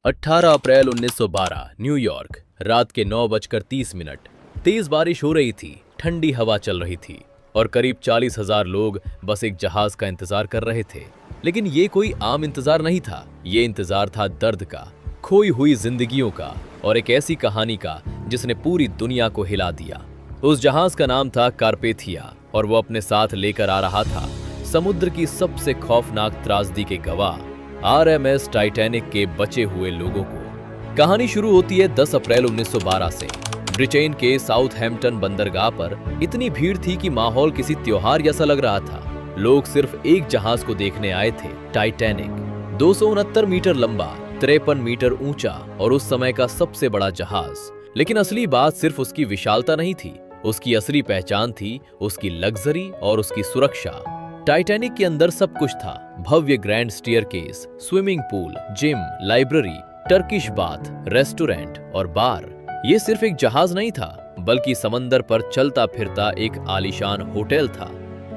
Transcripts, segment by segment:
18 अप्रैल 1912 New York. रात के 9:30। तेज बारिश हो रही थी, ठंडी हवा चल रही थी और करीब 40,000 लोग बस एक जहाज का इंतजार कर रहे थे। लेकिन ये कोई आम इंतजार नहीं था। ये इंतजार था दर्द का, खोई हुई जिंदगियों का और एक ऐसी कहानी का जिसने पूरी दुनिया को हिला दिया। उस जहाज का नाम था कारपेथिया और वो अपने साथ लेकर आ रहा था समुद्र की सबसे खौफनाक त्रासदी के गवाह RMS टाइटैनिक के बचे हुए लोगों को। कहानी शुरू होती है 10 अप्रैल 1912 से। ब्रिटेन के साउथहैम्पटन बंदरगाह पर इतनी भीड़ थी कि माहौल किसी त्योहार जैसा लग रहा था। लोग सिर्फ एक जहाज को देखने आए थे, टाइटैनिक। 269 मीटर लंबा, 53 मीटर ऊंचा और उस समय का सबसे बड़ा जहाज। लेकिन असली बात सिर्फ उसकी विशालता नहीं थी, उसकी असली पहचान थी उसकी लग्जरी और उसकी सुरक्षा। टाइटैनिक के अंदर सब कुछ था, भव्य grand staircase, swimming pool, gym, library, Turkish bath, restaurant और बार। ये सिर्फ एक जहाज नहीं था, बल्कि समंदर पर चलता फिरता एक आलीशान होटल था।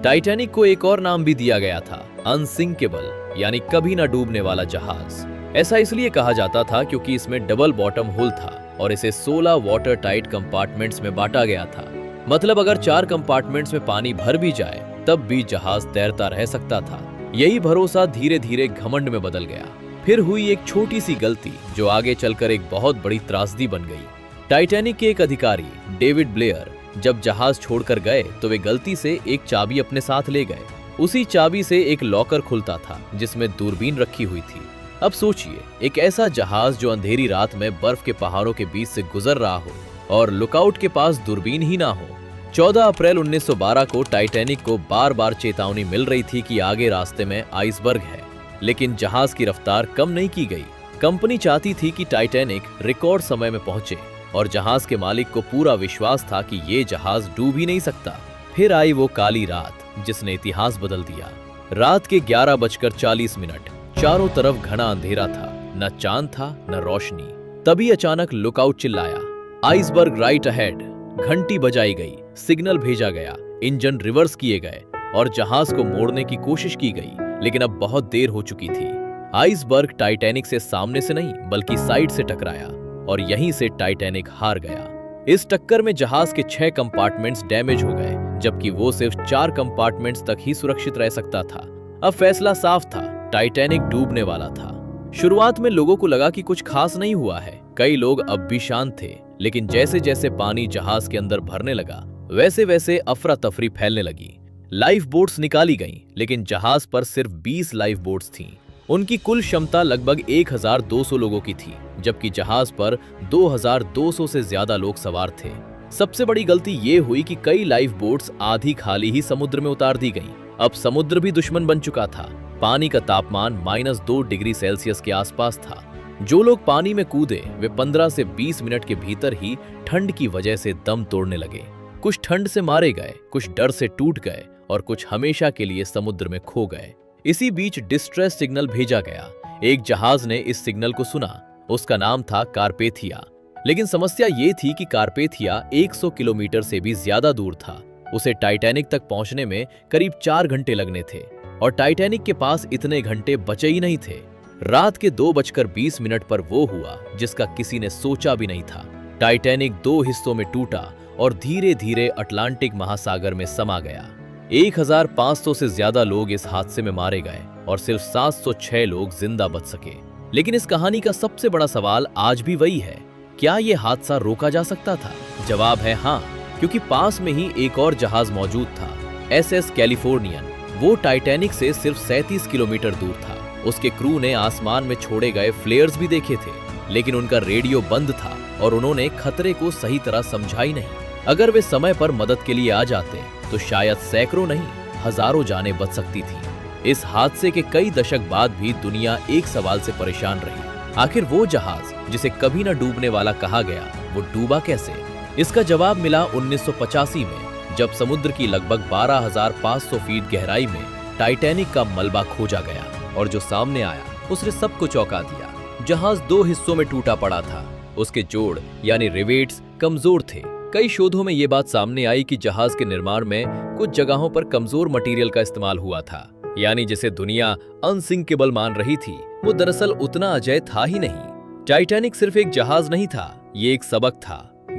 टाइटैनिक को एक और नाम भी दिया गया था, अनसिंकेबल, यानी कभी ना डूबने वाला जहाज। ऐसा इसलिए कहा जाता था क्योंकि इसमें डबल बॉटम हुल था और इसे 16 वाटर टाइट कंपार्टमेंट्स में बांटा गया था। मतलब अगर 4 कंपार्टमेंट्स में पानी भर भी जाए तब भी जहाज तैरता रह सकता था। यही भरोसा धीरे धीरे घमंड में बदल गया। फिर हुई एक छोटी सी गलती जो आगे चलकर एक बहुत बड़ी त्रासदी बन गई। टाइटैनिक के एक अधिकारी डेविड ब्लेयर जब जहाज छोड़कर गए तो वे गलती से एक चाबी अपने साथ ले गए। उसी चाबी से एक लॉकर खुलता था जिसमें दूरबीन रखी हुई थी। अब सोचिए, एक ऐसा जहाज जो अंधेरी रात में बर्फ के पहाड़ों के बीच से गुजर रहा हो और लुकआउट के पास दूरबीन ही ना हो। 14 अप्रैल 1912 को टाइटैनिक को बार बार चेतावनी मिल रही थी कि आगे रास्ते में आइसबर्ग है, लेकिन जहाज की रफ्तार कम नहीं की गई। कंपनी चाहती थी कि टाइटैनिक रिकॉर्ड समय में पहुंचे और जहाज के मालिक को पूरा विश्वास था कि ये जहाज डूब ही नहीं सकता। फिर आई वो काली रात जिसने इतिहास बदल दिया। रात के 11:40। चारों तरफ घना अंधेरा था, न चांद था न रोशनी। तभी अचानक लुकआउट चिल्लाया, आइसबर्ग राइट अहेड। घंटी बजाई गई, सिग्नल भेजा गया, इंजन रिवर्स किए गए और जहाज को मोड़ने की कोशिश की गई, लेकिन अब बहुत देर हो चुकी थी। आइसबर्ग टाइटैनिक से सामने से नहीं बल्कि साइड से टकराया और यहीं से टाइटैनिक हार गया। इस टक्कर में जहाज के 6 कंपार्टमेंट्स डैमेज हो गए, जबकि वो सिर्फ 4 कंपार्टमेंट्स तक ही सुरक्षित रह सकता था। अब फैसला साफ था, टाइटैनिक डूबने वाला था। शुरुआत में लोगों को लगा कि कुछ खास नहीं हुआ है। कई लोग अब भी शांत थे, लेकिन जैसे जैसे पानी जहाज के अंदर भरने लगा वैसे वैसे अफरा तफरी फैलने लगी। लाइफ बोट्स निकाली गईं, लेकिन जहाज पर सिर्फ 20 लाइफ बोट्स थीं। उनकी कुल क्षमता लगभग 1200 लोगों की थी, जबकि जहाज पर 2200 से ज्यादा लोग सवार थे। सबसे बड़ी गलती ये हुई कि कई लाइफ बोट्स आधी खाली ही समुद्र में उतार दी गईं। अब समुद्र भी दुश्मन बन चुका था। पानी का तापमान -2 डिग्री सेल्सियस के आसपास था। जो लोग पानी में कूदे वे 15 से 20 मिनट के भीतर ही ठंड की वजह से दम तोड़ने लगे। कुछ ठंड से मारे गए, कुछ डर से टूट गए और कुछ हमेशा के लिए समुद्र में खो गए। इसी बीच डिस्ट्रेस सिग्नल भेजा गया। एक जहाज ने इस सिग्नल को सुना। उसका नाम था कारपेथिया। लेकिन समस्या ये थी कि कारपेथिया 100 किलोमीटर से भी ज्यादा दूर था। उसे टाइटैनिक तक पहुंचने में करीब 4 घंटे लगने थे और टाइटैनिक के पास इतने घंटे बचे ही नहीं थे। रात के 2:20 पर वो हुआ जिसका किसी ने सोचा भी नहीं था। टाइटैनिक 2 हिस्सों में टूटा और धीरे धीरे अटलांटिक महासागर में समा गया। 1500 से ज्यादा लोग इस हादसे में मारे गए और सिर्फ 706 लोग जिंदा बच सके। लेकिन इस कहानी का सबसे बड़ा सवाल आज भी वही है, क्या ये हादसा रोका जा सकता था? जवाब है हाँ, क्योंकि पास में ही एक और जहाज मौजूद था, SS कैलिफोर्नियन। वो टाइटैनिक से सिर्फ 37 किलोमीटर दूर था। उसके क्रू ने आसमान में छोड़े गए फ्लेयर्स भी देखे थे, लेकिन उनका रेडियो बंद था और उन्होंने खतरे को सही तरह समझा ही नहीं। अगर वे समय पर मदद के लिए आ जाते तो शायद सैकड़ों नहीं हजारों जानें बच सकती थीं। इस हादसे के कई दशक बाद भी दुनिया एक सवाल से परेशान रही, आखिर वो जहाज जिसे कभी न डूबने वाला कहा गया वो डूबा कैसे? इसका जवाब मिला 1985 में, जब समुद्र की लगभग 12,500 फीट गहराई में टाइटैनिक का मलबा खोजा गया और जो सामने आया उसने सबको चौंका दिया। जहाज 2 हिस्सों में टूटा पड़ा था। उसके जोड़ यानी रिवेट्स कमजोर थे। कई शोधों में ये बात सामने आई कि जहाज के निर्माण में कुछ जगहों पर कमजोर मटेरियल का इस्तेमाल हुआ था, यानी जिसे दुनिया अनसिंकेबल मान रही थी वो दरअसल उतना अजेय था ही नहीं। टाइटैनिक सिर्फ एक जहाज नहीं था, ये एक सबक था।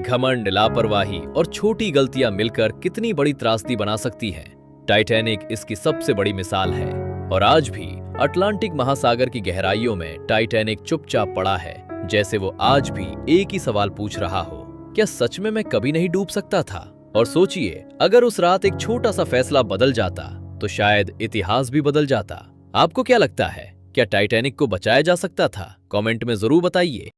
घमंड, लापरवाही और छोटी गलतियां मिलकर कितनी बड़ी त्रासदी बना सकती हैं। टाइटैनिक इसकी सबसे बड़ी मिसाल है। और आज भी अटलांटिक महासागर की गहराइयों में टाइटैनिक चुपचाप पड़ा है, जैसे वो आज भी एक ही सवाल पूछ रहा हो, क्या सच में मैं कभी नहीं डूब सकता था? और सोचिए, अगर उस रात एक छोटा सा फैसला बदल जाता तो शायद इतिहास भी बदल जाता। आपको क्या लगता है, क्या टाइटैनिक को बचाया जा सकता था? कमेंट में जरूर बताइए।